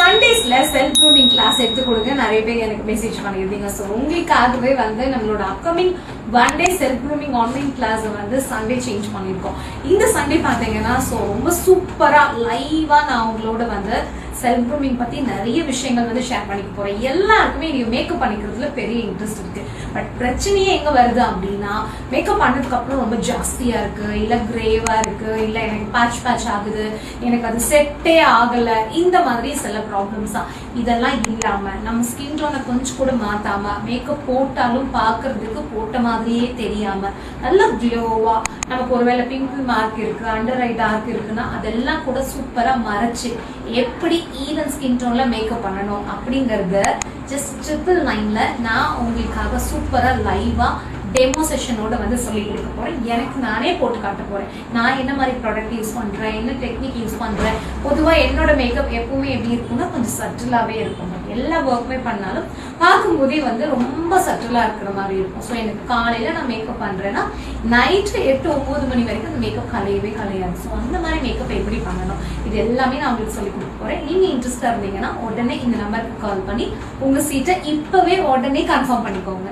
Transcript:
சண்டேஸ்ல self grooming class எடுத்து கொடுங்க. நிறைய பேர் எனக்கு மெசேஜ் பண்ணியிருந்தீங்க. ஸோ உங்களுக்காகவே வந்து நம்மளோட upcoming one day self grooming online class வந்து சண்டே சேஞ்ச் பண்ணியிருக்கோம். இந்த சண்டே பார்த்தீங்கன்னா ஸோ ரொம்ப சூப்பரா லைவா நான் உங்களோட வந்து செல்ஃப் க்ரூமிங் பத்தி நிறைய விஷயங்கள் வந்து ஷேர் பண்ணிக்க போறேன். எல்லாருக்குமே நீங்க மேக்கப் பண்ணிக்கிறதுல பெரிய இன்ட்ரெஸ்ட் இருக்கு. பட் பிரச்சனையே எங்க வருது அப்படின்னா, மேக்கப் பண்ணதுக்கு அப்புறம் ரொம்ப ஜாஸ்தியா இருக்கு, இல்ல கிரேவா இருக்கு, இல்ல எனக்கு பேட்ச் ஆகுது, எனக்கு அது செட்டே ஆகல, இந்த மாதிரி சில ப்ராப்ளம்ஸ் தான். இதெல்லாம் இல்லாம நம்ம ஸ்கின் டோனை கொஞ்சம் கூட மாத்தாம மேக்கப் போட்டாலும் பாக்குறதுக்கு போட்ட மாதிரியே தெரியாம நல்ல க்ளோவா, நமக்கு ஒருவேளை பிம்பிள் மார்க் இருக்கு, அண்டர் ஐ டார்க் இருக்குன்னா அதெல்லாம் கூட சூப்பரா மறைச்சு எப்படி ஈவன் ஸ்கின் டோன்ல மேக்கப் பண்ணணும் அப்படிங்கறத ஜஸ்ட் 999ல நான் உங்களுக்காக சூப்பரா லைவா டெமோ செஷனோட வந்து சொல்லி கொடுக்க போறேன். எனக்கு நானே போட்டு காட்ட போறேன். நான் என்ன மாதிரி ப்ராடக்ட் யூஸ் பண்றேன், என்ன டெக்னிக் யூஸ் பண்றேன். பொதுவா என்னோட மேக்கப் எப்பவுமே எப்படி இருக்கும்னா கொஞ்சம் சட்டிலாவே இருக்கும். எல்லா ஒர்க்குமே பண்ணாலும் பார்க்கும்போதே வந்து ரொம்ப சட்டிலா இருக்கிற மாதிரி இருக்கும். ஸோ எனக்கு காலையில நான் மேக்கப் பண்றேன்னா நைட்டு 8-9 மணி வரைக்கும் அந்த மேக்கப் கலையவே கலையாது. ஸோ அந்த மாதிரி மேக்கப் எப்படி பண்ணணும் இது எல்லாமே நான் உங்களுக்கு சொல்லி கொடுக்க போறேன். நீங்க இன்ட்ரெஸ்டா இருந்தீங்கன்னா உடனே இந்த நம்பருக்கு கால் பண்ணி உங்க சீட்டை இப்பவே உடனே கன்ஃபார்ம் பண்ணிக்கோங்க.